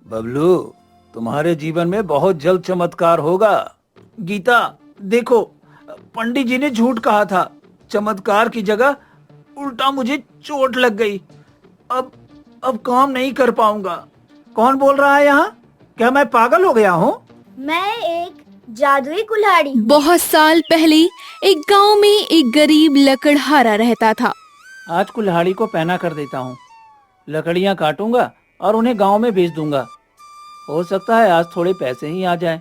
बबलू, तुम्हारे जीवन में बहुत जल्द चमत्कार होगा। गीता, देखो, पंडित जी ने झूठ कहा था। चमत्कार की जगह उल्टा मुझे चोट लग गई। अब अब काम नहीं कर पाऊंगा। कौन बोल रहा है यहाँ? क्या मैं पागल हो गया हूँ? मैं एक जादुई कुल्हाड़ी। बहुत साल पहले एक गांव में एक गरीब लकड़हारा रहता था। आज कुल्हाड़ी को पहना कर देता हूँ। लकड़ियाँ काटूंगा और उन्हें गांव में बेच दूंगा। हो सकता है आज थोड़े पैसे ही आ जाएं।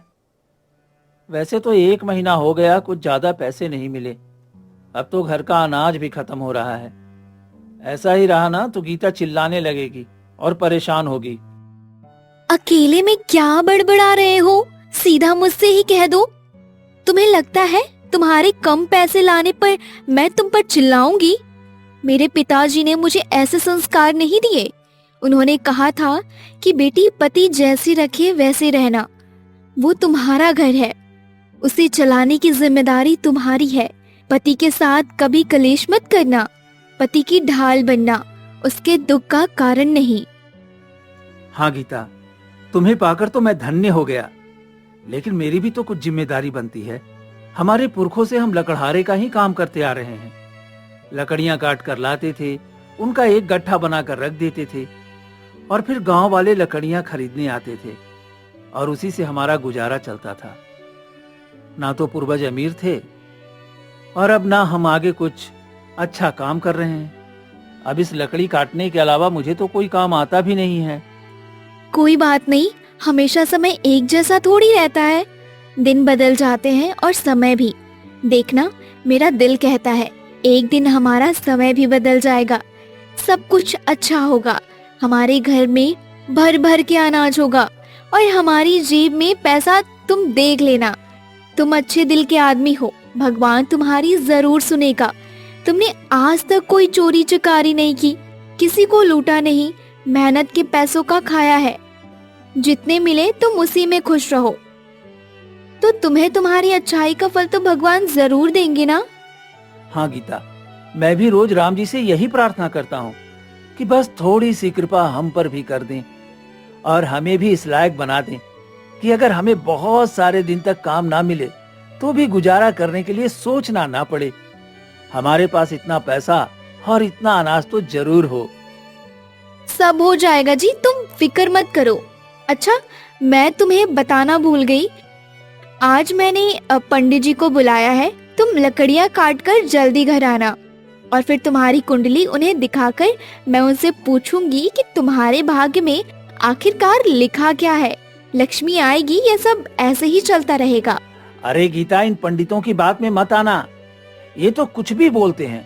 वैसे तो 1 महीना हो गया, कुछ ज्यादा पैसे नहीं मिले। अब तो घर का अनाज भी खत्म हो रहा है। ऐसा ही रहा ना तो गीता चिल्लाने लगेगी और परेशान होगी। अकेले में क्या बड़बड़ा रहे हो? सीधा मुझसे ही कह दो। तुम्हें लगता है तुम्हारे कम पैसे लाने पर मैं तुम पर चिल्लाऊंगी? मेरे पिताजी ने मुझे ऐसे संस्कार नहीं दिए। उन्होंने कहा था कि बेटी, पति जैसी रखे वैसे रहना। वो तुम्हारा घर है, उसे चलाने की जिम्मेदारी तुम्हारी है। पति के साथ कभी कलेश मत करना। पति की ढाल बनना, उसके दुख का कारण नहीं। हाँ गीता, तुम्हें पाकर तो मैं धन्य हो गया, लेकिन मेरी भी तो कुछ जिम्मेदारी बनती है। हमारे पुरखों से हम लकड़हारे का ही काम करते आ रहे हैं। लकड़ियां काट कर लाते थे, उनका एक गट्ठा बनाकर रख देते थे और फिर गांव वाले लकड़ियां खरीदने आते थे और उसी से हमारा गुजारा चलता था। ना तो पूर्वज अमीर थे और अब ना हम आगे कुछ अच्छा काम कर रहे हैं। अब इस लकड़ी काटने के अलावा मुझे तो कोई काम आता भी नहीं है। कोई बात नहीं, हमेशा समय एक जैसा थोड़ी रहता है। दिन बदल जाते हैं और समय भी। देखना, मेरा दिल कहता है एक दिन हमारा समय भी बदल जाएगा। सब कुछ अच्छा होगा। हमारे घर में भर भर के अनाज होगा और हमारी जेब में पैसा तुम देख लेना। तुम अच्छे दिल के आदमी हो, भगवान तुम्हारी जरूर सुनेगा। तुमने आज तक कोई चोरी चकारी नहीं की, किसी को लूटा नहीं, मेहनत के पैसों का खाया है। जितने मिले तुम उसी में खुश रहो, तो तुम्हें तुम्हारी अच्छाई का फल तो भगवान जरूर देंगे ना। हाँ गीता, मैं भी रोज राम जी से यही प्रार्थना करता हूँ कि बस थोड़ी सी कृपा हम पर भी कर दें और हमें भी इस लायक बना दें कि अगर हमें बहुत सारे दिन तक काम ना मिले तो भी गुजारा करने के लिए सोचना ना पड़े। हमारे पास इतना पैसा और इतना अनाज तो जरूर हो। सब हो जाएगा जी, तुम फिक्र मत करो। अच्छा, मैं तुम्हें बताना भूल गई। आज मैंने पंडित जी को बुलाया है। तुम लकड़ियाँ काट कर जल्दी घर आना और फिर तुम्हारी कुंडली उन्हें दिखाकर मैं उनसे पूछूंगी कि तुम्हारे भाग्य में आखिरकार लिखा क्या है। लक्ष्मी आएगी या सब ऐसे ही चलता रहेगा? अरे गीता, इन पंडितों की बात में मत आना। ये तो कुछ भी बोलते हैं।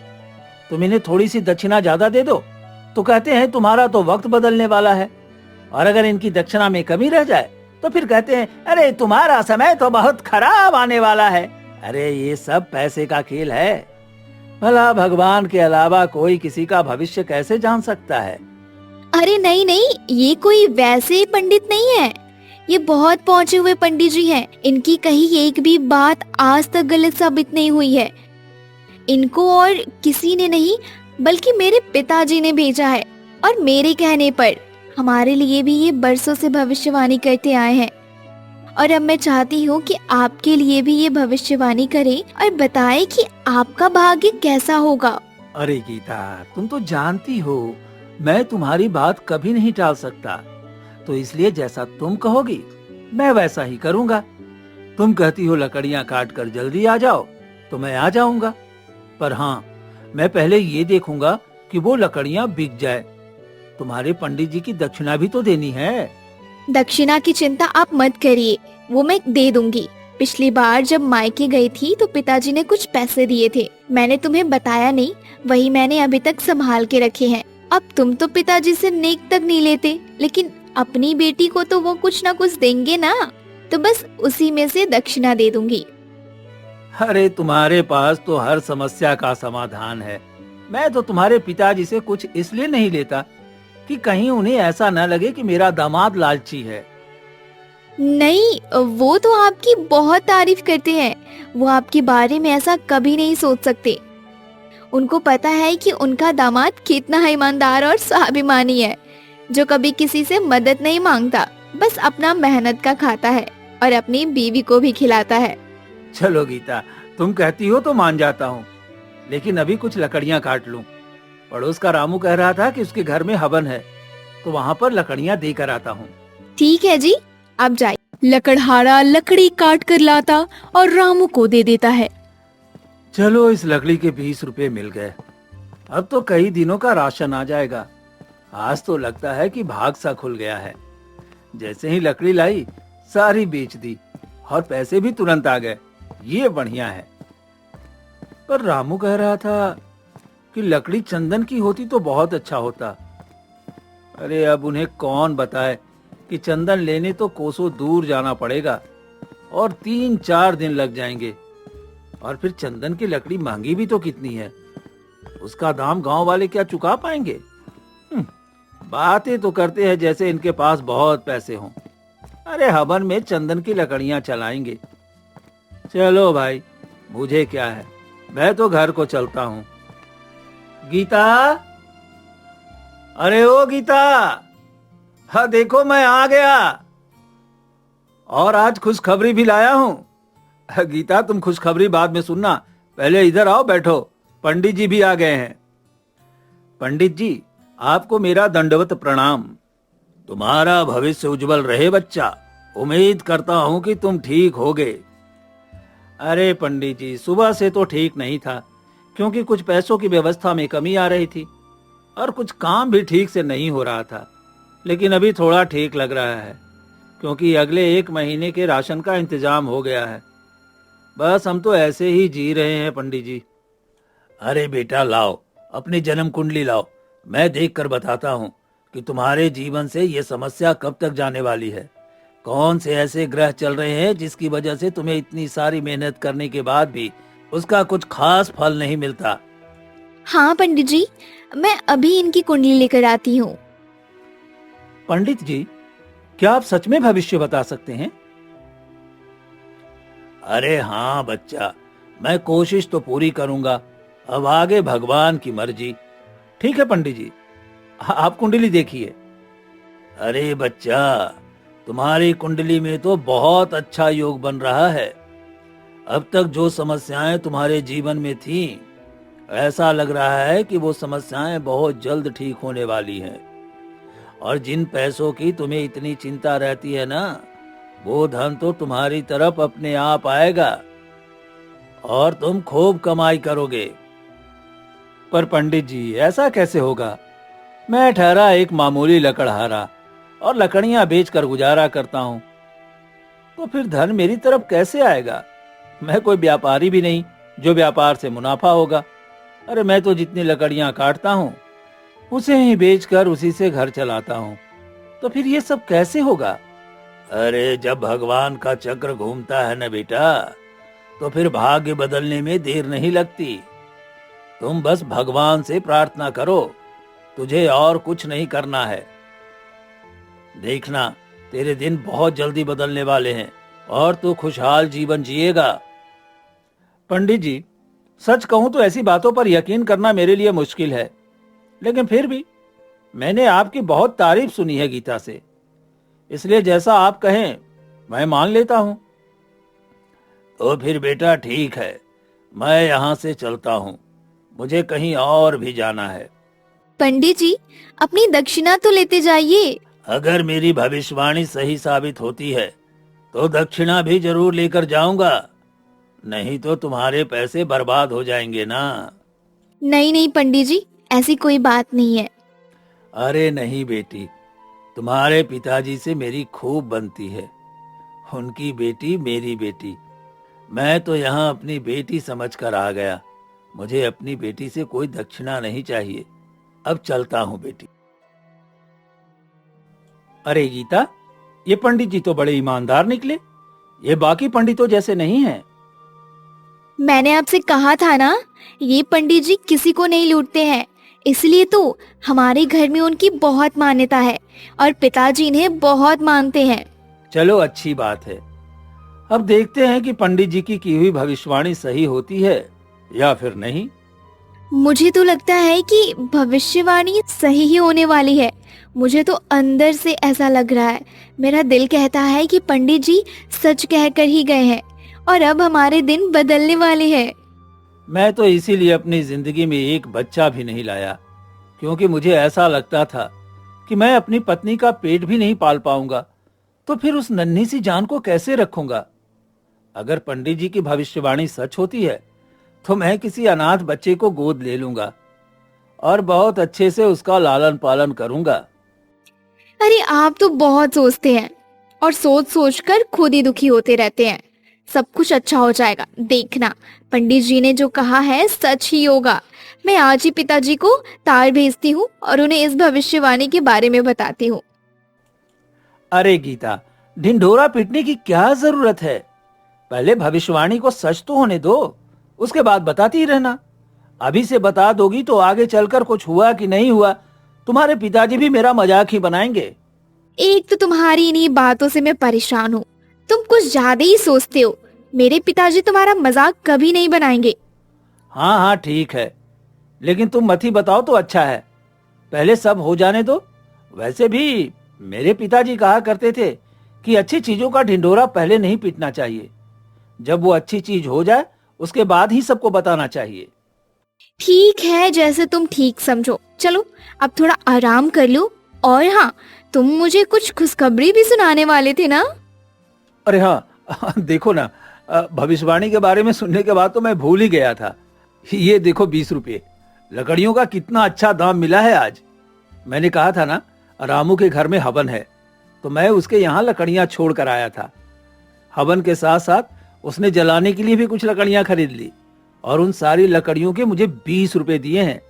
तुम इन्हें थोड़ी सी दक्षिणा ज्यादा दे दो तो कहते हैं तुम्हारा तो वक्त बदलने वाला है, और अगर इनकी दक्षिणा में कमी रह जाए तो फिर कहते हैं अरे तुम्हारा समय तो बहुत खराब आने वाला है। अरे ये सब पैसे का खेल है। भला भगवान के अलावा कोई किसी का भविष्य कैसे जान सकता है? अरे नहीं नहीं, ये कोई वैसे पंडित नहीं है। ये बहुत पहुँचे हुए पंडित जी हैं। इनकी कही एक भी बात आज तक गलत साबित नहीं हुई है। इनको और किसी ने नहीं बल्कि मेरे पिताजी ने भेजा है, और मेरे कहने पर हमारे लिए भी ये बरसों से भविष्यवाणी करते आए हैं। और अब मैं चाहती हूँ कि आपके लिए भी ये भविष्यवाणी करें और बताएं कि आपका भाग्य कैसा होगा। अरे गीता, तुम तो जानती हो मैं तुम्हारी बात कभी नहीं टाल सकता, तो इसलिए जैसा तुम कहोगी मैं वैसा ही करूँगा। तुम कहती हो लकड़ियाँ काट कर जल्दी आ जाओ तो मैं आ जाऊंगा, पर हाँ, मैं पहले ये देखूंगा कि वो लकड़ियाँ बिक जाए। तुम्हारे पंडित जी की दक्षिणा भी तो देनी है। दक्षिणा की चिंता आप मत करिए, वो मैं दे दूंगी। पिछली बार जब मायके गई थी तो पिताजी ने कुछ पैसे दिए थे। मैंने तुम्हें बताया नहीं, वही मैंने अभी तक संभाल के रखे हैं। अब तुम तो पिताजी से नेक तक नहीं लेते, लेकिन अपनी बेटी को तो वो कुछ ना कुछ देंगे ना, तो बस उसी में से दक्षिणा दे दूंगी। अरे तुम्हारे पास तो हर समस्या का समाधान है। मैं तो तुम्हारे पिताजी से कुछ इसलिए नहीं लेता कि कहीं उन्हें ऐसा न लगे कि मेरा दामाद लालची है। नहीं, वो तो आपकी बहुत तारीफ करते हैं। वो आपके बारे में ऐसा कभी नहीं सोच सकते। उनको पता है कि उनका दामाद कितना ईमानदार और स्वाभिमानी है, जो कभी किसी से मदद नहीं मांगता। बस अपना मेहनत का खाता है और अपनी बीवी को भी खिलाता है। चलो गीता, तुम कहती हो तो मान जाता हूँ, लेकिन अभी कुछ लकड़ियाँ काट लूं। पड़ोस का रामू कह रहा था कि उसके घर में हवन है, तो वहाँ पर लकड़ियाँ देकर आता हूँ। ठीक है जी, अब जाइए। लकड़हारा लकड़ी काट कर लाता और रामू को दे देता है। चलो, इस लकड़ी के 20 रुपए मिल गए। अब तो कई दिनों का राशन आ जाएगा। आज तो लगता है कि भाग सा खुल गया है। जैसे ही लकड़ी लाई, सारी बेच दी और पैसे भी तुरंत आ गए। ये बढ़िया है। पर रामू कह रहा था कि लकड़ी चंदन की होती तो बहुत अच्छा होता। अरे अब उन्हें कौन बताए कि चंदन लेने तो कोसों दूर जाना पड़ेगा और 3-4 दिन लग जाएंगे। और फिर चंदन की लकड़ी महंगी भी तो कितनी है, उसका दाम गांव वाले क्या चुका पाएंगे। बातें तो करते हैं जैसे इनके पास बहुत पैसे हों। अरे हवन में चंदन की लकड़ियां चलाएंगे। चलो भाई, मुझे क्या है, मैं तो घर को चलता हूँ। गीता, अरे ओ गीता, हाँ देखो मैं आ गया और आज खुशखबरी भी लाया हूँ। गीता, तुम खुशखबरी बाद में सुनना, पहले इधर आओ, बैठो। पंडित जी भी आ गए हैं। पंडित जी, आपको मेरा दंडवत प्रणाम। तुम्हारा भविष्य उज्जवल रहे बच्चा। उम्मीद करता हूं कि तुम ठीक होगे। अरे पंडित जी, सुबह से तो ठीक नहीं था, क्योंकि कुछ पैसों की व्यवस्था में कमी आ रही थी और कुछ काम भी ठीक से नहीं हो रहा था। लेकिन अभी थोड़ा ठीक लग रहा है, क्योंकि अगले 1 महीने के राशन का इंतजाम हो गया है। बस हम तो ऐसे ही जी रहे हैं पंडित जी। अरे बेटा, लाओ अपनी जन्म कुंडली लाओ, मैं देखकर बताता हूँ कि तुम्हारे जीवन से ये समस्या कब तक जाने वाली है। कौन से ऐसे ग्रह चल रहे हैं जिसकी वजह से तुम्हें इतनी सारी मेहनत करने के बाद भी उसका कुछ खास फल नहीं मिलता। हाँ पंडित जी, मैं अभी इनकी कुंडली लेकर आती हूँ। पंडित जी, क्या आप सच में भविष्य बता सकते हैं? अरे हाँ बच्चा, मैं कोशिश तो पूरी करूंगा। अब आगे भगवान की मर्जी। ठीक है पंडित जी, आप कुंडली देखिए। अरे बच्चा, तुम्हारी कुंडली में तो बहुत अच्छा योग बन रहा है। अब तक जो समस्याएं तुम्हारे जीवन में थीं, ऐसा लग रहा है कि वो समस्याएं बहुत जल्द ठीक होने वाली हैं। और जिन पैसों की तुम्हें इतनी चिंता रहती है ना, वो धन तो तुम्हारी तरफ अपने आप आएगा और तुम खूब कमाई करोगे। पर पंडित जी, ऐसा कैसे होगा? मैं ठहरा एक मामूली लकड़हारा और लकड़ियां बेचकर गुजारा करता हूँ, तो फिर धन मेरी तरफ कैसे आएगा? मैं कोई व्यापारी भी नहीं जो व्यापार से मुनाफा होगा। अरे मैं तो जितनी लकड़ियां काटता हूँ उसे ही बेचकर उसी से घर चलाता हूँ, तो फिर ये सब कैसे होगा? अरे जब भगवान का चक्र घूमता है ना बेटा, तो फिर भाग्य बदलने में देर नहीं लगती। तुम बस भगवान से प्रार्थना करो, तुझे और कुछ नहीं करना है। देखना, तेरे दिन बहुत जल्दी बदलने वाले हैं और तू खुशहाल जीवन जिएगा। पंडित जी, सच कहूं तो ऐसी बातों पर यकीन करना मेरे लिए मुश्किल है, लेकिन फिर भी मैंने आपकी बहुत तारीफ सुनी है गीता से, इसलिए जैसा आप कहें मैं मान लेता हूं। तो फिर बेटा ठीक है, मैं यहां से चलता हूं, मुझे कहीं और भी जाना है। पंडित जी, अपनी दक्षिणा तो लेते जाइए। अगर मेरी भविष्यवाणी सही साबित होती है तो दक्षिणा भी जरूर लेकर जाऊंगा, नहीं तो तुम्हारे पैसे बर्बाद हो जाएंगे ना। नहीं नहीं पंडित जी, ऐसी कोई बात नहीं है। अरे नहीं बेटी, तुम्हारे पिताजी से मेरी खूब बनती है। उनकी बेटी मेरी बेटी, मैं तो यहाँ अपनी बेटी समझकर आ गया। मुझे अपनी बेटी से कोई दक्षिणा नहीं चाहिए। अब चलता हूँ बेटी। अरे गीता, ये पंडित जी तो बड़े ईमानदार निकले, ये बाकी पंडितों जैसे नहीं हैं। मैंने आपसे कहा था ना, ये पंडित जी किसी को नहीं लूटते हैं, इसलिए तो हमारे घर में उनकी बहुत मान्यता है और पिताजी इन्हें बहुत मानते हैं। चलो अच्छी बात है। अब देखते हैं कि पंडित जी की हुई भविष्यवाणी सही होती है या फिर नहीं। मुझे तो लगता है कि भविष्यवाणी सही ही होने वाली है। मुझे तो अंदर से ऐसा लग रहा है। मेरा दिल कहता है कि पंडित जी सच कहकर ही गए हैं और अब हमारे दिन बदलने वाले हैं। मैं तो इसीलिए अपनी जिंदगी में एक बच्चा भी नहीं लाया, क्योंकि मुझे ऐसा लगता था कि मैं अपनी पत्नी का पेट भी नहीं पाल पाऊंगा, तो फिर उस नन्ही सी जान को कैसे रखूंगा। अगर पंडित जी की भविष्यवाणी सच होती है तो मैं किसी अनाथ बच्चे को गोद ले लूंगा और बहुत अच्छे से उसका लालन पालन करूंगा। अरे आप तो बहुत सोचते हैं और सोच सोच कर खुद ही दुखी होते रहते हैं। सब कुछ अच्छा हो जाएगा, देखना। पंडित जी ने जो कहा है सच ही होगा। मैं आज ही पिताजी को तार भेजती हूँ और उन्हें इस भविष्यवाणी के बारे में बताती हूँ। अरे गीता, ढिंढोरा पीटने की क्या जरूरत है? पहले भविष्यवाणी को सच तो होने दो, उसके बाद बताती ही रहना। अभी से बता दोगी तो आगे चलकर कुछ हुआ कि नहीं हुआ, तुम्हारे पिताजी भी मेरा मजाक ही बनाएंगे। एक तो तुम्हारी इन्हीं बातों से मैं परेशान हूँ। तुम कुछ ज्यादा ही सोचते हो। मेरे पिताजी तुम्हारा मजाक कभी नहीं बनाएंगे। हाँ हाँ ठीक है, लेकिन तुम मत ही बताओ तो अच्छा है। पहले सब हो जाने दो। वैसे भी मेरे पिताजी कहा करते थे कि अच्छी चीजों का ढिंढोरा पहले नहीं पीटना चाहिए। जब वो अच्छी चीज हो जाए उसके बाद ही सबको बताना चाहिए। ठीक है, जैसे तुम ठीक समझो। चलो अब थोड़ा आराम कर लो। और हाँ, तुम मुझे कुछ खुशखबरी भी सुनाने वाले थे ना? अरे हाँ देखो ना, भविष्यवाणी के बारे में सुनने के बाद तो मैं भूल ही गया था। ये देखो 20 रुपये, लकड़ियों का कितना अच्छा दाम मिला है आज। मैंने कहा था ना रामू के घर में हवन है, तो मैं उसके यहाँ लकड़ियां छोड़ कर आया था। हवन के साथ साथ उसने जलाने के लिए भी कुछ लकड़ियां खरीद ली और उन सारी लकड़ियों के मुझे 20 रुपए दिए हैं।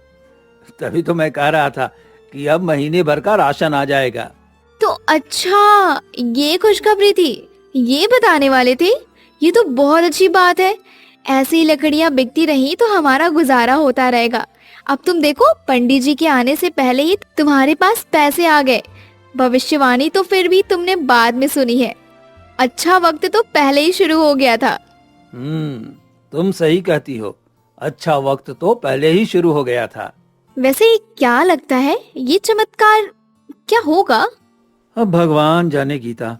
तभी तो मैं कह रहा था कि अब महीने भर का राशन आ जाएगा। तो अच्छा, ये खुशखबरी थी, ये बताने वाले थे। ये तो बहुत अच्छी बात है। ऐसी लकड़ियां बिकती रही तो हमारा गुजारा होता रहेगा। अब तुम देखो, पंडित जी के आने से पहले ही तुम्हारे पास पैसे आ गए। भविष्यवाणी तो फिर भी तुमने बाद में सुनी है। अच्छा वक्त तो पहले ही शुरू हो गया था। तुम सही कहती हो, अच्छा वक्त तो पहले ही शुरू हो गया था। वैसे क्या लगता है, ये चमत्कार क्या होगा? अब भगवान जाने गीता,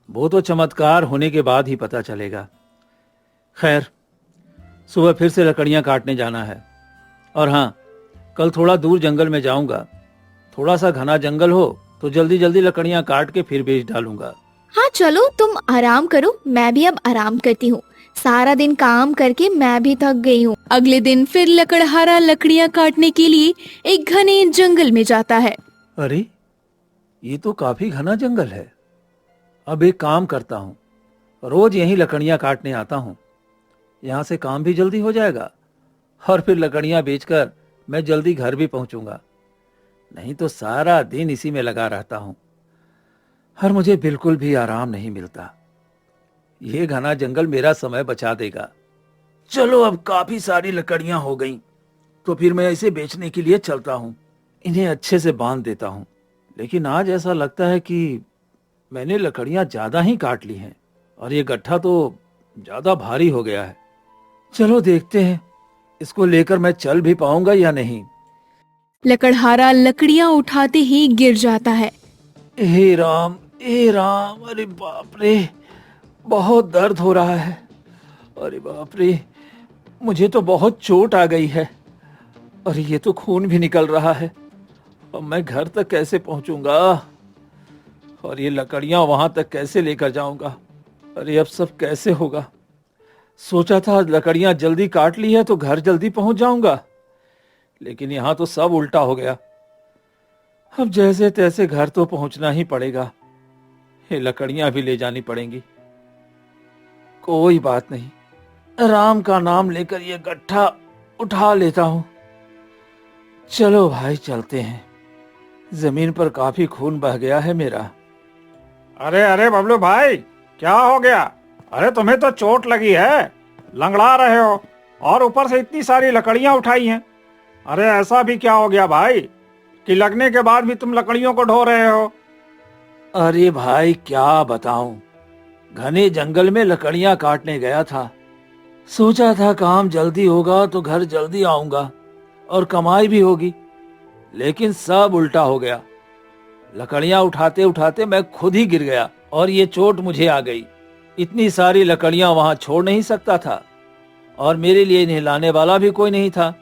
वो तो चमत्कार होने के बाद ही पता चलेगा। खैर, सुबह फिर से लकड़ियां काटने जाना है। और हाँ, कल थोड़ा दूर जंगल में जाऊंगा। थोड़ा सा घना जंगल हो तो जल्दी जल्दी लकड़ियां काट के फिर बेच डालूंगा। हाँ चलो, तुम आराम करो, मैं भी अब आराम करती हूँ। सारा दिन काम करके मैं भी थक गई हूँ। अगले दिन फिर लकड़हारा लकड़ियाँ काटने के लिए एक घने जंगल में जाता है। अरे, ये तो काफी घना जंगल है। अब एक काम करता हूँ, रोज यहीं लकड़ियां काटने आता हूँ। यहाँ से काम भी जल्दी हो जाएगा और फिर लकड़ियां बेचकर मैं जल्दी घर भी पहुंचूंगा। नहीं तो सारा दिन इसी में लगा रहता हूँ और मुझे बिल्कुल भी आराम नहीं मिलता। ये घना जंगल मेरा समय बचा देगा। चलो, अब काफी सारी लकड़ियां हो गईं, तो फिर मैं इसे बेचने के लिए चलता हूँ। इन्हें अच्छे से बांध देता हूँ। लेकिन आज ऐसा लगता है कि मैंने लकड़ियां ज्यादा ही काट ली हैं और ये गट्ठा तो ज्यादा भारी हो गया है। चलो देखते हैं, इसको लेकर मैं चल भी पाऊंगा या नहीं। लकड़हारा लकड़ियाँ उठाते ही गिर जाता है। हे राम, हे राम, अरे बाप रे, बहुत दर्द हो रहा है। अरे बाप रे, मुझे तो बहुत चोट आ गई है। अरे ये तो खून भी निकल रहा है। अब मैं घर तक कैसे पहुंचूंगा और ये लकड़ियां वहां तक कैसे लेकर जाऊंगा? अरे अब सब कैसे होगा? सोचा था लकड़ियां जल्दी काट ली है तो घर जल्दी पहुंच जाऊंगा, लेकिन यहां तो सब उल्टा हो गया। अब जैसे तैसे घर तो पहुंचना ही पड़ेगा। ये लकड़ियां भी ले जानी पड़ेंगी। कोई बात नहीं, राम का नाम लेकर ये गट्ठा उठा लेता हूं। चलो भाई, चलते हैं। जमीन पर काफी खून बह गया है मेरा। अरे अरे बबलू भाई, क्या हो गया? अरे तुम्हें तो चोट लगी है, लंगड़ा रहे हो और ऊपर से इतनी सारी लकड़ियां उठाई हैं। अरे ऐसा भी क्या हो गया भाई कि लगने के बाद भी तुम लकड़ियों को ढो रहे हो? अरे भाई क्या बताऊं, घने जंगल में लकड़ियां काटने गया था। सोचा था काम जल्दी होगा तो घर जल्दी आऊंगा, और कमाई भी होगी। लेकिन सब उल्टा हो गया। लकड़ियां उठाते उठाते मैं खुद ही गिर गया और ये चोट मुझे आ गई। इतनी सारी लकड़ियां वहां छोड़ नहीं सकता था और मेरे लिए इन्हें लाने वाला भी कोई नहीं था।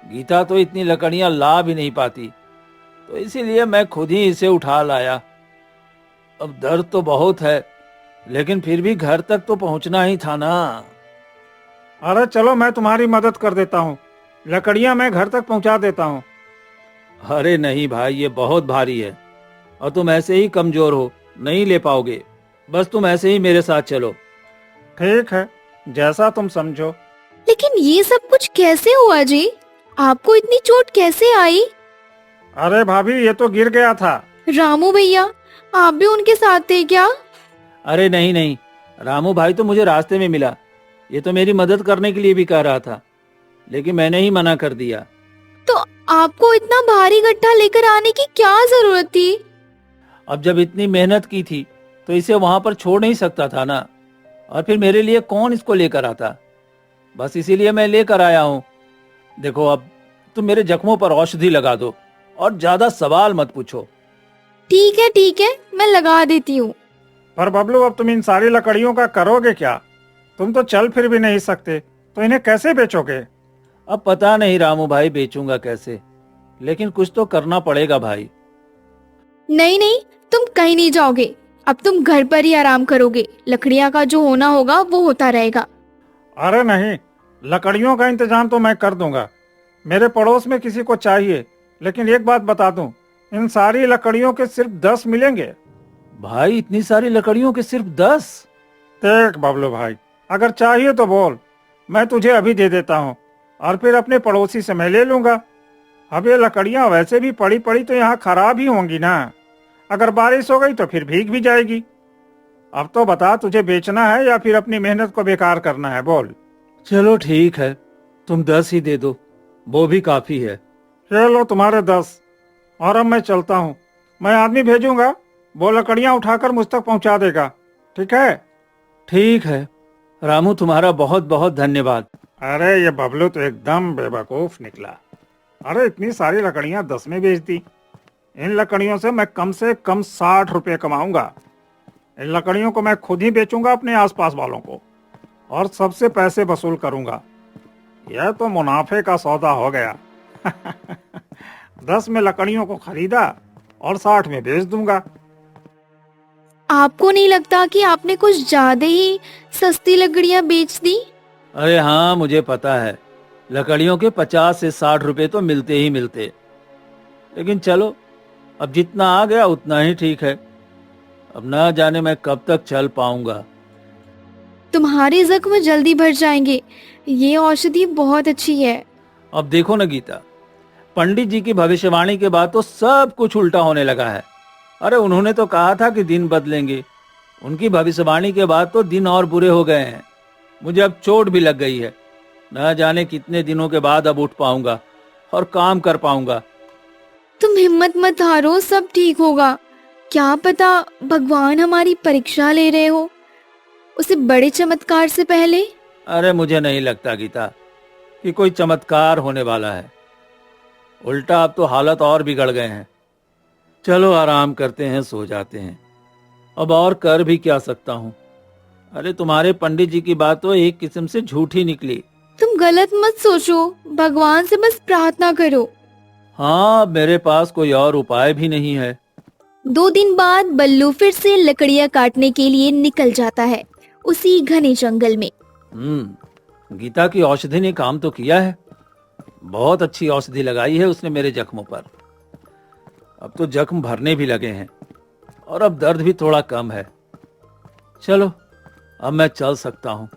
गीता तो इतनी लकड़ियां ला भी नहीं पाती, तो इसीलिए मैं खुद ही इसे उठा लाया। अब दर्द तो बहुत है, लेकिन फिर भी घर तक तो पहुंचना ही था ना। अरे चलो, मैं तुम्हारी मदद कर देता हूँ। लकड़ियां मैं घर तक पहुंचा देता हूँ। अरे नहीं भाई, ये बहुत भारी है और तुम ऐसे ही कमजोर हो, नहीं ले पाओगे। बस तुम ऐसे ही मेरे साथ चलो। ठीक है, जैसा तुम समझो। लेकिन ये सब कुछ कैसे हुआ जी? आपको इतनी चोट कैसे आई? अरे भाभी, ये तो गिर गया था। रामू भैया, आप भी उनके साथ थे क्या? अरे नहीं नहीं, रामू भाई तो मुझे रास्ते में मिला। ये तो मेरी मदद करने के लिए भी कह रहा था, लेकिन मैंने ही मना कर दिया। तो आपको इतना भारी गड्ढा लेकर आने की क्या जरूरत थी? अब जब इतनी मेहनत की थी तो इसे वहां पर छोड़ नहीं सकता था ना। और फिर मेरे लिए कौन इसको लेकर आता? बस इसीलिए मैं लेकर आया हूँ। देखो, अब तुम मेरे जख्मों पर औषधि लगा दो और ज्यादा सवाल मत पूछो। ठीक है, मैं लगा देती हूँ। पर बबलू, अब तुम इन सारी लकड़ियों का करोगे क्या? तुम तो चल फिर भी नहीं सकते, तो इन्हें कैसे बेचोगे? अब पता नहीं रामू भाई बेचूंगा कैसे, लेकिन कुछ तो करना पड़ेगा भाई। नहीं, तुम कहीं नहीं जाओगे। अब तुम घर पर ही आराम करोगे। लकड़ियाँ का जो होना होगा वो होता रहेगा। अरे नहीं, लकड़ियों का इंतजाम तो मैं कर दूंगा। मेरे पड़ोस में किसी को चाहिए, लेकिन एक बात बता दूं, इन सारी लकड़ियों के सिर्फ 10 मिलेंगे। भाई, इतनी सारी लकड़ियों के सिर्फ 10? देख बबलू भाई, अगर चाहिए तो बोल, मैं तुझे अभी दे देता हूँ और फिर अपने पड़ोसी से मैं ले लूंगा। अब ये लकड़ियां वैसे भी पड़ी पड़ी तो यहाँ खराब ही होंगी ना। अगर बारिश हो गई तो फिर भीग भी जाएगी। अब तो बता, तुझे बेचना है या फिर अपनी मेहनत को बेकार करना है? बोल। चलो ठीक है, तुम 10 ही दे दो, वो भी काफी है। ये लो तुम्हारे 10। और अब मैं चलता हूँ। मैं आदमी भेजूंगा, वो लकड़ियां उठाकर मुझ तक पहुंचा देगा। ठीक है? ठीक है रामू, तुम्हारा बहुत बहुत धन्यवाद। अरे ये बबलू तो एकदम बेवकूफ निकला। अरे इतनी सारी लकड़ियां 10 में बेच दी। इन लकड़ियों से मैं कम 60 रुपए कमाऊंगा। इन लकड़ियों को मैं खुद ही बेचूंगा अपने आसपास वालों को और सबसे पैसे वसूल करूंगा। यह तो मुनाफे का सौदा हो गया। 10 में लकड़ियों को खरीदा और 60 में बेच दूंगा। आपको नहीं लगता कि आपने कुछ ज्यादा ही सस्ती लकड़ियाँ बेच दी? अरे हाँ, मुझे पता है, लकड़ियों के 50 से 60 रुपए तो मिलते ही मिलते। लेकिन चलो, अब जितना आ गया उतना ही ठीक है। अब ना जाने मैं कब तक चल पाऊंगा। तुम्हारे जख्म जल्दी भर जाएंगे। ये औषधि बहुत अच्छी है। अब देखो ना गीता, पंडित जी की भविष्यवाणी के बाद तो सब कुछ उल्टा होने लगा है। अरे उन्होंने तो कहा था कि दिन बदलेंगे, उनकी भविष्यवाणी के बाद तो दिन और बुरे हो गए हैं। मुझे अब चोट भी लग गई है, न जाने कितने दिनों के बाद अब उठ पाऊंगा और काम कर पाऊंगा। तुम हिम्मत मत हारो, सब ठीक होगा। क्या पता भगवान हमारी परीक्षा ले रहे हो, उसे बड़े चमत्कार से पहले। अरे मुझे नहीं लगता गीता कि कोई चमत्कार होने वाला है। उल्टा अब तो हालत और बिगड़ गए हैं। चलो आराम करते हैं, सो जाते हैं। अब और कर भी क्या सकता हूँ। अरे तुम्हारे पंडित जी की बात तो एक किस्म से झूठी निकली। तुम गलत मत सोचो, भगवान से बस प्रार्थना करो। हाँ, मेरे पास कोई और उपाय भी नहीं है। 2 दिन बाद बल्लू फिर से लकड़ियाँ काटने के लिए निकल जाता है, उसी घने जंगल में। गीता की औषधि ने काम तो किया है। बहुत अच्छी औषधि लगाई है उसने मेरे जख्मों पर। अब तो जख्म भरने भी लगे हैं और अब दर्द भी थोड़ा कम है। चलो, अब मैं चल सकता हूँ।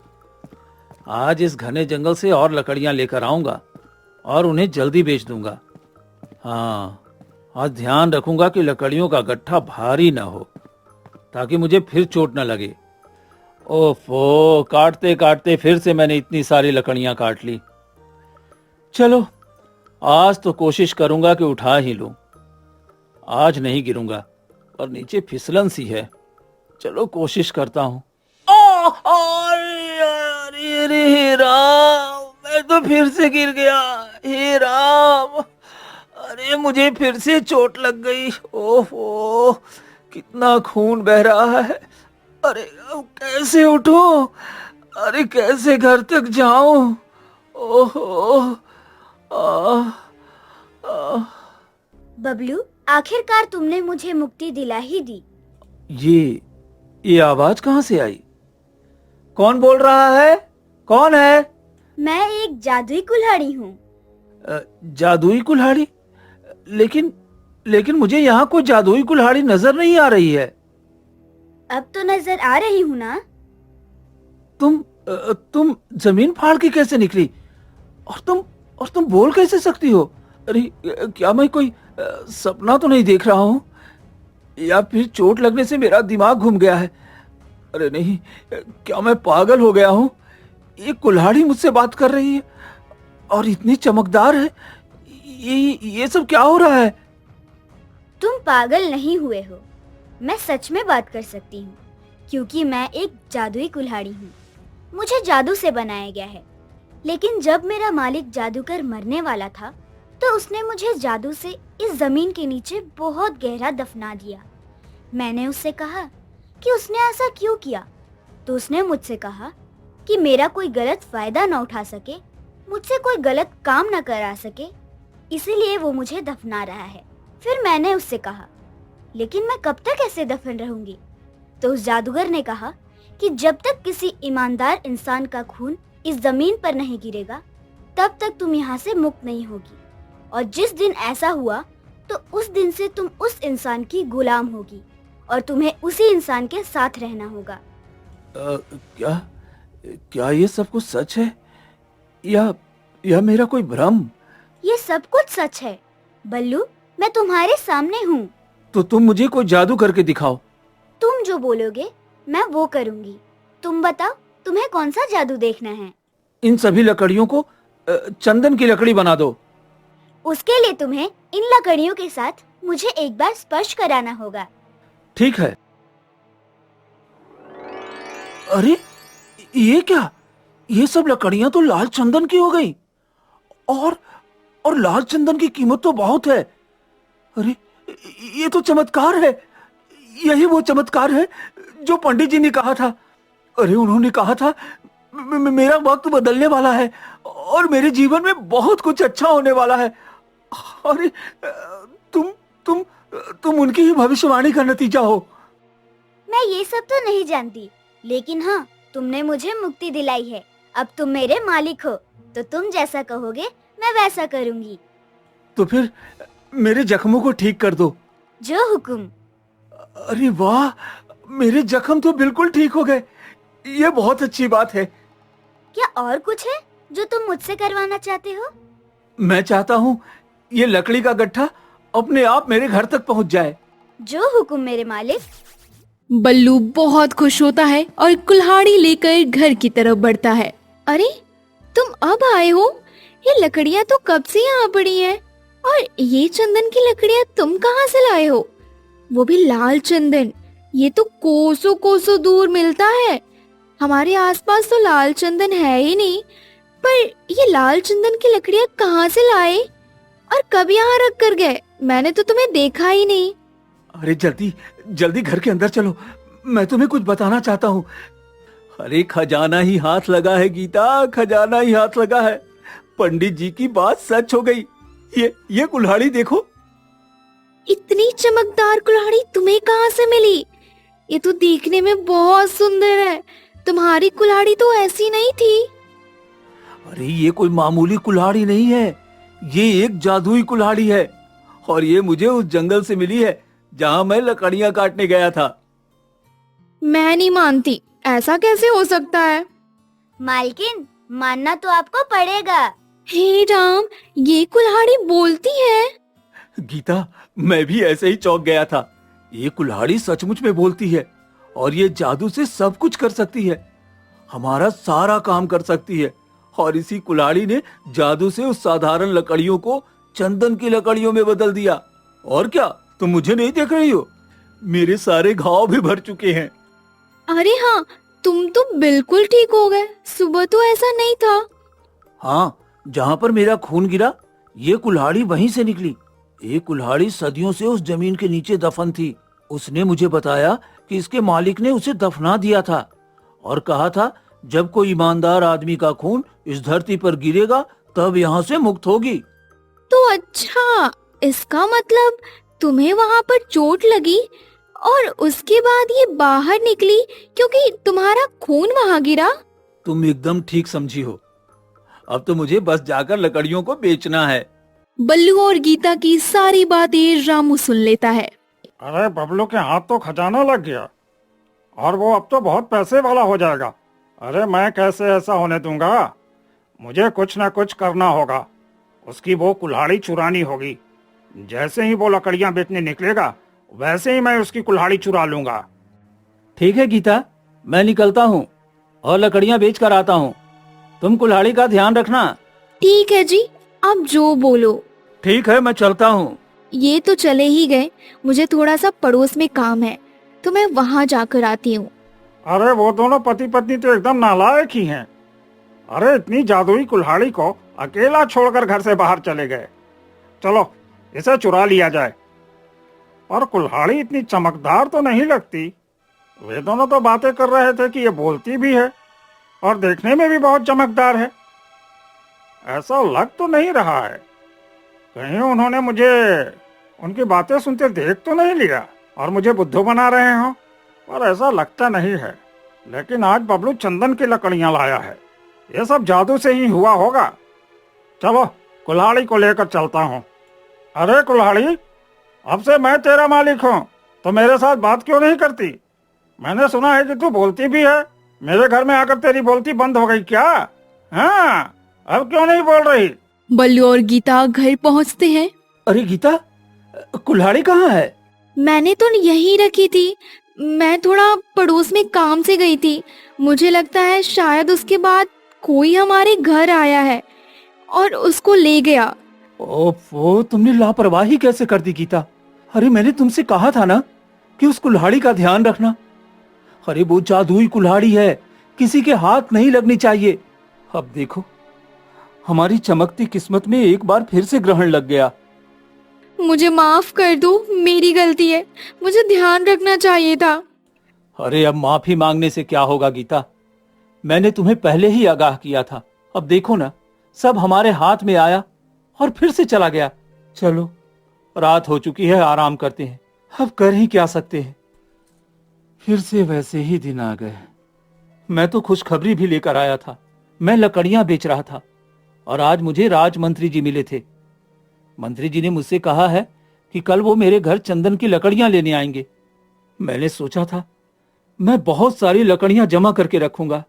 आज इस घने जंगल से और लकड़ियां लेकर आऊंगा और उन्हें जल्दी बेच दूंगा। हाँ, आज ध्यान रखूंगा कि लकड़ियों का गट्ठा भारी ना हो, ताकि मुझे फिर चोट न लगे। ओफो, काटते काटते फिर से मैंने इतनी सारी लकड़ियां काट ली। चलो, आज तो कोशिश करूंगा कि उठा ही लूं। आज नहीं गिरूंगा और नीचे फिसलन सी है। चलो कोशिश करता हूँ। अरे राम, मैं तो फिर से गिर गया। हे राम, अरे मुझे फिर से चोट लग गई। ओहो, कितना खून बह रहा है। अरे अब कैसे उठूं? अरे कैसे घर तक जाऊं? ओहो, आ, आ, बबलू, आखिरकार तुमने मुझे मुक्ति दिला ही दी। ये आवाज कहाँ से आई? कौन बोल रहा है? कौन है? मैं एक जादुई कुल्हाड़ी हूँ। जादुई कुल्हाड़ी? लेकिन मुझे यहाँ कोई जादुई कुल्हाड़ी नजर नहीं आ रही है। अब तो नजर आ रही हूँ ना। तुम जमीन फाड़ के कैसे निकली? और तुम बोल कैसे सकती हो? अरे क्या मैं कोई सपना तो नहीं देख रहा हूँ? या फिर चोट लगने से मेरा दिमाग घूम गया है? अरे नहीं, क्या मैं पागल हो गया हूँ? ये कुल्हाड़ी मुझसे बात कर रही है और इतनी चमकदार है। ये सब क्या हो रहा है? तुम पागल नहीं हुए हो। मैं सच में बात कर सकती हूँ, क्योंकि मैं एक जादुई कुल्हाड़ी हूँ। मुझे जादू से बनाया गया है। लेकिन जब मेरा मालिक जादूगर मरने वाला था, तो उसने मुझे जादू से इस जमीन के नीचे बहुत गहरा दफना दिया। मैंने उससे कहा कि उसने ऐसा क्यों किया, तो उसने मुझसे कहा कि मेरा कोई गलत फायदा न उठा सके, मुझसे कोई गलत काम न करा सके, इसीलिए वो मुझे दफना रहा है। फिर मैंने उससे कहा, लेकिन मैं कब तक ऐसे दफन रहूंगी? तो उस जादूगर ने कहा कि जब तक किसी ईमानदार इंसान का खून इस जमीन पर नहीं गिरेगा, तब तक तुम यहाँ से मुक्त नहीं होगी। और जिस दिन ऐसा हुआ, तो उस दिन से तुम उस इंसान की गुलाम होगी और तुम्हें उसी इंसान के साथ रहना होगा। क्या ये सब कुछ सच है या मेरा कोई भ्रम? ये सब कुछ सच है बल्लू, मैं तुम्हारे सामने हूँ। तो तुम मुझे कोई जादू करके दिखाओ। तुम जो बोलोगे मैं वो करूँगी। तुम बताओ, तुम्हें कौन सा जादू देखना है? इन सभी लकड़ियों को चंदन की लकड़ी बना दो। उसके लिए तुम्हें इन लकड़ियों के साथ मुझे एक बार स्पर्श कराना होगा। ठीक है। अरे ये क्या? ये सब लकड़ियां तो लाल चंदन की हो गई। और लाल चंदन की कीमत तो बहुत है। अरे ये तो चमत्कार है। यही वो चमत्कार है जो पंडित जी ने कहा था। अरे उन्होंने कहा था मेरा वक्त बदलने वाला है और मेरे जीवन में बहुत कुछ अच्छा होने वाला है। अरे तुम उनकी ही भविष्यवाणी का नतीजा हो। मैं ये सब तो नहीं जानती, लेकिन हाँ, तुमने मुझे मुक्ति दिलाई है। अब तुम मेरे मालिक हो, तो तुम जैसा कहोगे मैं वैसा करूँगी। तो फिर मेरे जख्मों को ठीक कर दो। जो हुक्म। अरे वाह, मेरे जख्म तो बिल्कुल ठीक हो गए। ये बहुत अच्छी बात है। क्या और कुछ है जो तुम मुझसे करवाना चाहते हो? मैं चाहता हूँ ये लकड़ी का गट्ठा अपने आप मेरे घर तक पहुँच जाए। जो हुक्म मेरे मालिक। बल्लू बहुत खुश होता है और कुल्हाड़ी लेकर घर की तरफ बढ़ता है। अरे तुम अब आए हो? ये लकड़ियाँ तो कब से यहाँ पड़ी हैं। और ये चंदन की लकड़ियाँ तुम कहाँ से लाए हो? वो भी लाल चंदन। ये तो कोसों कोसों दूर मिलता है। हमारे आसपास तो लाल चंदन है ही नहीं। पर ये लाल चंदन की लकड़ियाँ कहाँ से लाए और कब यहाँ रख कर गए? मैंने तो तुम्हें देखा ही नहीं। अरे जल्दी घर के अंदर चलो, मैं तुम्हें कुछ बताना चाहता हूँ। अरे खजाना ही हाथ लगा है गीता, खजाना ही हाथ लगा है। पंडित जी की बात सच हो गई। ये कुल्हाड़ी देखो। इतनी चमकदार कुल्हाड़ी तुम्हें कहाँ से मिली? ये तो देखने में बहुत सुंदर है। तुम्हारी कुल्हाड़ी तो ऐसी नहीं थी। अरे ये कोई मामूली कुल्हाड़ी नहीं है, ये एक जादुई कुल्हाड़ी है और ये मुझे उस जंगल से मिली है जहाँ मैं लकड़ियाँ काटने गया था। मैं नहीं मानती, ऐसा कैसे हो सकता है? मालकिन, मानना तो आपको पड़ेगा। हे राम, ये कुल्हाड़ी बोलती है। गीता, मैं भी ऐसे ही चौंक गया था। ये कुल्हाड़ी सचमुच में बोलती है और ये जादू से सब कुछ कर सकती है। हमारा सारा काम कर सकती है और इसी कुल्हाड़ी ने जादू से उस साधारण लकड़ियों को चंदन की लकड़ियों में बदल दिया। और क्या तुम मुझे नहीं देख रही हो? मेरे सारे घाव भी भर चुके हैं। अरे हाँ, तुम तो बिल्कुल ठीक हो गए। सुबह तो ऐसा नहीं था। हाँ, जहाँ पर मेरा खून गिरा ये कुल्हाड़ी वहीं से निकली। ये कुल्हाड़ी सदियों से उस जमीन के नीचे दफन थी। उसने मुझे बताया कि इसके मालिक ने उसे दफना दिया था और कहा था जब कोई ईमानदार आदमी का खून इस धरती पर गिरेगा तब यहाँ से मुक्त होगी। तो अच्छा, इसका मतलब तुम्हें वहाँ पर चोट लगी और उसके बाद ये बाहर निकली क्योंकि तुम्हारा खून वहाँ गिरा। तुम एकदम ठीक समझी हो। अब तो मुझे बस जाकर लकड़ियों को बेचना है। बल्लू और गीता की सारी बातें रामू सुन लेता है। अरे बबलू के हाथ तो खजाना लग गया और वो अब तो बहुत पैसे वाला हो जाएगा। अरे मैं कैसे ऐसा होने दूंगा, मुझे कुछ ना कुछ करना होगा। उसकी वो कुल्हाड़ी चुरानी होगी। जैसे ही वो लकड़ियां बेचने निकलेगा वैसे ही मैं उसकी कुल्हाड़ी चुरा लूंगा। ठीक है गीता, मैं निकलता हूँ और लकड़ियाँ बेच कर आता हूँ। तुम कुल्हाड़ी का ध्यान रखना। ठीक है जी, आप जो बोलो। ठीक है, मैं चलता हूँ। ये तो चले ही गए, मुझे थोड़ा सा पड़ोस में काम है तो मैं वहाँ जाकर आती हूँ। अरे वो दोनों पति पत्नी तो एकदम नालायक ही हैं। अरे इतनी जादुई कुल्हाड़ी को अकेला छोड़कर घर से बाहर चले गए। चलो इसे चुरा लिया जाए। और कुल्हाड़ी इतनी चमकदार तो नहीं लगती। वे दोनों तो बातें कर रहे थे कि ये बोलती भी है और देखने में भी बहुत चमकदार है। ऐसा लग तो नहीं रहा है कहीं उन्होंने मुझे उनकी बातें सुनते देख तो नहीं लिया और मुझे बुद्धू बना रहे हो, पर ऐसा लगता नहीं है। लेकिन आज बबलू चंदन की लकड़ियां लाया है, ये सब जादू से ही हुआ होगा। चलो कुल्हाड़ी को लेकर चलता हूँ। अरे कुल्हाड़ी, अब से मैं तेरा मालिक हूँ तो मेरे साथ बात क्यों नहीं करती? मैंने सुना है कि तू बोलती भी है। मेरे घर में आकर तेरी बोलती बंद हो गई क्या? हाँ, अब क्यों नहीं बोल रही? बल्लू और गीता घर पहुँचते हैं। अरे गीता, कुल्हाड़ी कहाँ है? मैंने तो यहीं रखी थी। मैं थोड़ा पड़ोस में काम से गई थी। मुझे लगता है शायद उसके बाद कोई हमारे घर आया है और उसको ले गया। ओफो, तुमने लापरवाही कैसे कर दी गीता? अरे मैंने तुमसे कहा था ना कि उस कुल्हाड़ी का ध्यान रखना। अरे वो जादुई कुल्हाड़ी है, किसी के हाथ नहीं लगनी चाहिए। अब देखो, हमारी चमकती किस्मत में एक बार फिर से ग्रहण लग गया। मुझे माफ कर दो, मेरी गलती है, मुझे ध्यान रखना चाहिए था। अरे अब माफी मांगने से क्या होगा गीता? मैंने तुम्हें पहले ही आगाह किया था। अब देखो ना, सब हमारे हाथ में आया और फिर से चला गया। चलो, रात हो चुकी है, आराम करते हैं। अब कर ही क्या सकते हैं। फिर से वैसे ही दिन आ गए। मैं तो खुशखबरी भी लेकर आया था। मैं लकड़ियां बेच रहा था और आज मुझे राजमंत्री जी मिले थे। मंत्री जी ने मुझसे कहा है कि कल वो मेरे घर चंदन की लकड़ियां लेने आएंगे। मैंने सोचा था मैं बहुत सारी लकड़ियां जमा करके रखूंगा।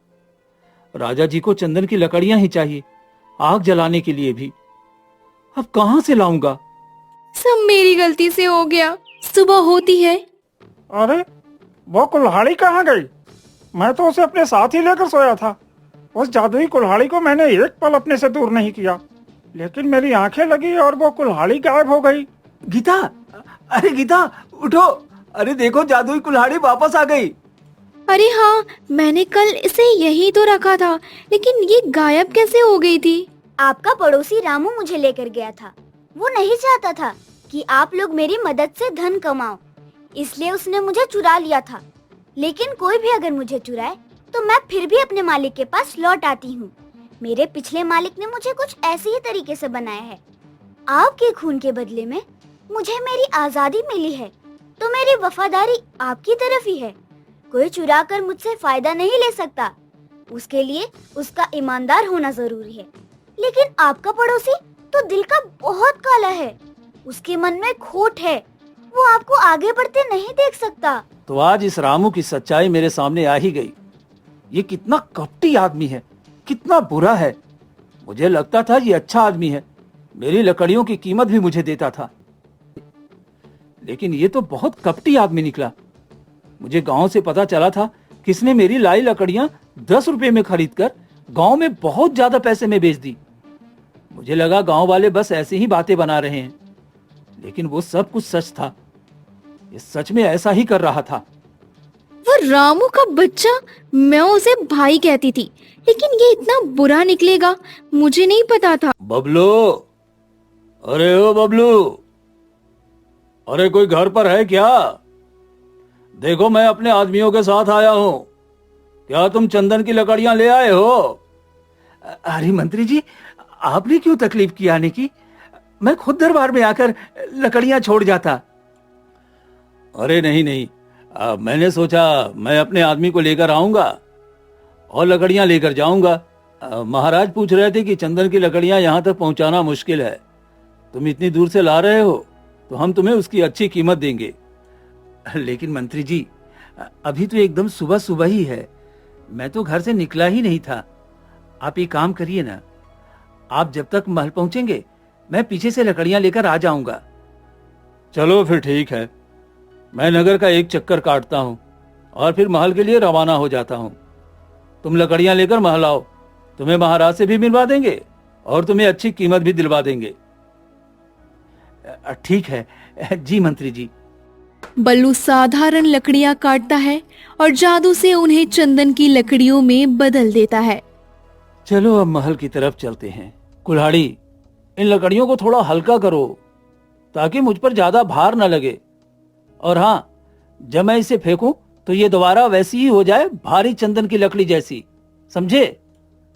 राजा जी को चंदन की लकड़ियां ही चाहिए, आग जलाने के लिए भी। अब कहां से लाऊंगा? सब मेरी गलती से हो गया। सुबह होती है। अरे वो कुल्हाड़ी कहाँ गई? मैं तो उसे अपने साथ ही लेकर सोया था। उस जादुई कुल्हाड़ी को मैंने एक पल अपने से दूर नहीं किया, लेकिन मेरी आंखें लगी और वो कुल्हाड़ी गायब हो गई। गीता, अरे गीता उठो। अरे देखो, जादुई कुल्हाड़ी वापस आ गई। अरे हाँ, मैंने कल इसे यही तो रखा था, लेकिन ये गायब कैसे हो गई थी? आपका पड़ोसी रामू मुझे लेकर गया था। वो नहीं चाहता था कि आप लोग मेरी मदद से धन कमाओ, इसलिए उसने मुझे चुरा लिया था। लेकिन कोई भी अगर मुझे चुराए तो मैं फिर भी अपने मालिक के पास लौट आती हूँ। मेरे पिछले मालिक ने मुझे कुछ ऐसे ही तरीके से बनाया है। आपके खून के बदले में मुझे मेरी आजादी मिली है, तो मेरी वफादारी आपकी तरफ ही है। कोई चुरा कर मुझसे फायदा नहीं ले सकता, उसके लिए उसका ईमानदार होना जरूरी है। लेकिन आपका पड़ोसी तो दिल का बहुत काला है, उसके मन में खोट है, वो आपको आगे बढ़ते नहीं देख सकता। तो आज इस रामू की सच्चाई मेरे सामने आ ही गई। ये कितना कपटी आदमी है, कितना बुरा है। मुझे लगता था ये अच्छा आदमी है, मेरी लकड़ियों की कीमत भी मुझे देता था, लेकिन ये तो बहुत कपटी आदमी निकला। मुझे गांव से पता चला था किसने मेरी लाई लकड़ियां 10 रुपए में खरीदकर गांव में बहुत ज्यादा पैसे में बेच दी। मुझे लगा गांव वाले बस ऐसे ही बातें बना रहे हैं, लेकिन वो सब कुछ सच था। ये सच में ऐसा ही कर रहा था। वो रामू का बच्चा, मैं उसे भाई कहती थी, लेकिन ये इतना बुरा निकलेगा मुझे नहीं पता था। बबलू, अरे ओ बबलू, अरे कोई घर पर है क्या? देखो मैं अपने आदमियों के साथ आया हूँ। क्या तुम चंदन की लकड़ियां ले आए हो? अरे मंत्री जी, आपने क्यों तकलीफ की आने की? मैं खुद दरबार में आकर लकड़ियां छोड़ जाता। अरे नहीं नहीं, मैंने सोचा मैं अपने आदमी को लेकर आऊंगा और लकड़ियां लेकर जाऊंगा। महाराज पूछ रहे थे कि चंदन की लकड़ियां यहाँ तक पहुंचाना मुश्किल है, तुम इतनी दूर से ला रहे हो तो हम तुम्हें उसकी अच्छी कीमत देंगे। लेकिन मंत्री जी, अभी तो एकदम सुबह सुबह ही है, मैं तो घर से निकला ही नहीं था। आप एक काम करिए ना, आप जब तक महल पहुंचेंगे मैं पीछे से लकड़ियां लेकर आ जाऊंगा। चलो फिर ठीक है, मैं नगर का एक चक्कर काटता हूँ और फिर महल के लिए रवाना हो जाता हूँ। तुम लकड़ियां लेकर महल आओ, तुम्हें महाराज से भी मिलवा देंगे और तुम्हें अच्छी कीमत भी दिलवा देंगे। ठीक है जी मंत्री जी। बल्लू साधारण लकड़ियां काटता है और जादू से उन्हें चंदन की लकड़ियों में बदल देता है। चलो अब महल की तरफ चलते हैं। कुल्हाड़ी, इन लकड़ियों को थोड़ा हल्का करो ताकि मुझ पर ज्यादा भार न लगे। और हाँ, जब मैं इसे फेंकूं तो ये दोबारा वैसी ही हो जाए, भारी चंदन की लकड़ी जैसी, समझे?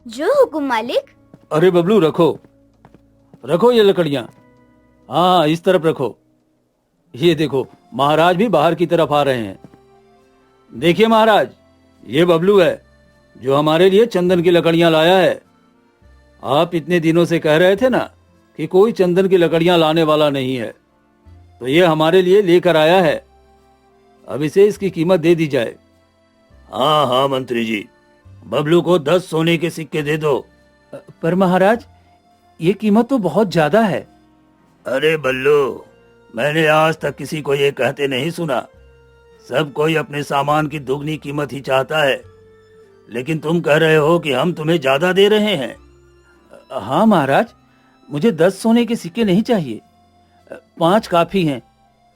जो हुकुम मालिक। अरे बबलू, रखो रखो ये लकड़ियां। हाँ, इस तरफ रखो। ये देखो, महाराज भी बाहर की तरफ आ रहे हैं। देखिए महाराज, ये बबलू है जो हमारे लिए चंदन की लकड़ियां लाया है। आप इतने दिनों से कह रहे थे ना कि कोई चंदन की लकड़ियां लाने वाला नहीं है, तो ये हमारे लिए लेकर आया है। अब इसे इसकी कीमत दे दी जाए। हाँ हाँ मंत्री जी, बबलू को 10 सोने के सिक्के दे दो। पर महाराज, ये कीमत तो बहुत ज्यादा है। अरे बल्लू, मैंने आज तक किसी को ये कहते नहीं सुना। सब कोई अपने सामान की दुगनी कीमत ही चाहता है, लेकिन तुम कह रहे हो कि हम तुम्हें ज्यादा दे रहे हैं। हाँ महाराज, मुझे 10 सोने के सिक्के नहीं चाहिए, 5 काफी हैं।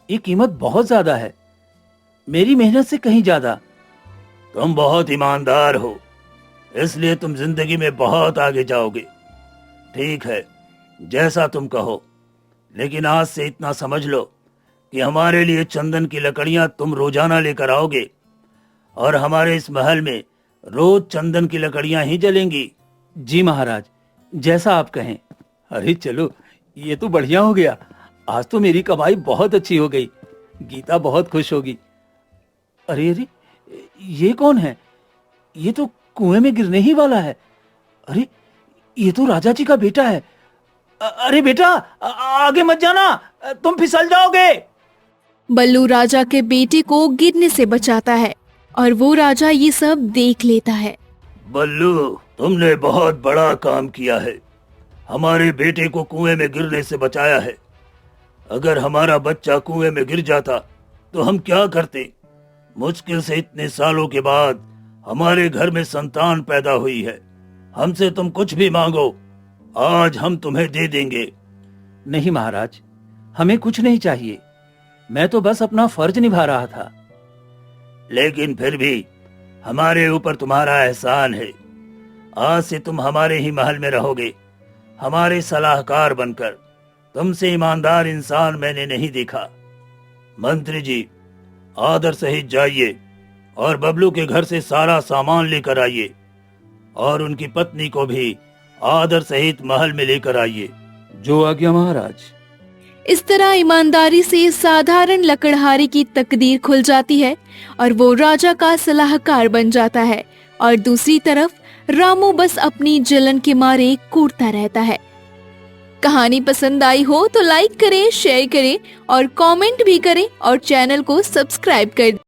ये कीमत बहुत ज्यादा है, मेरी मेहनत से कहीं ज्यादा। तुम बहुत ईमानदार हो, इसलिए तुम जिंदगी में बहुत आगे जाओगे। ठीक है, जैसा तुम कहो, लेकिन आज से इतना समझ लो कि हमारे लिए चंदन की लकड़ियां तुम रोजाना लेकर आओगे और हमारे इस महल में रोज चंदन की लकड़ियां ही जलेंगी। जी महाराज, जैसा आप कहें। अरे चलो, ये तो बढ़िया हो गया। आज तो मेरी कमाई बहुत अच्छी हो गई, गीता बहुत खुश होगी। अरे अरे, ये कौन है? ये तो कुएं में गिरने ही वाला है। अरे, ये तो राजा जी का बेटा है। अरे बेटा, आगे मत जाना, तुम फिसल जाओगे। बल्लू राजा के बेटे को गिरने से बचाता है और वो राजा ये सब देख लेता है। बल्लू, तुमने बहुत बड़ा काम किया है, हमारे बेटे को कुएं में गिरने से बचाया है। अगर हमारा बच्चा कुएं में गिर जाता तो हम क्या करते? मुश्किल से इतने सालों के बाद हमारे घर में संतान पैदा हुई है। हमसे तुम कुछ भी मांगो, आज हम तुम्हें दे देंगे। नहीं महाराज, हमें कुछ नहीं चाहिए, मैं तो बस अपना फर्ज निभा रहा था। लेकिन फिर भी हमारे ऊपर तुम्हारा एहसान है। आज से तुम हमारे ही महल में रहोगे, हमारे सलाहकार बनकर। तुमसे ईमानदार इंसान मैंने नहीं देखा। मंत्री जी, आदर सहित जाइए और बबलू के घर से सारा सामान लेकर आइए और उनकी पत्नी को भी आदर सहित महल में लेकर आइए। जो आज्ञा महाराज। इस तरह ईमानदारी से साधारण लकड़हारे की तकदीर खुल जाती है और वो राजा का सलाहकार बन जाता है। और दूसरी तरफ रामू बस अपनी जलन के मारे कूदता रहता है। कहानी पसंद आई हो तो लाइक करें, शेयर करें और कमेंट भी करें और चैनल को सब्सक्राइब कर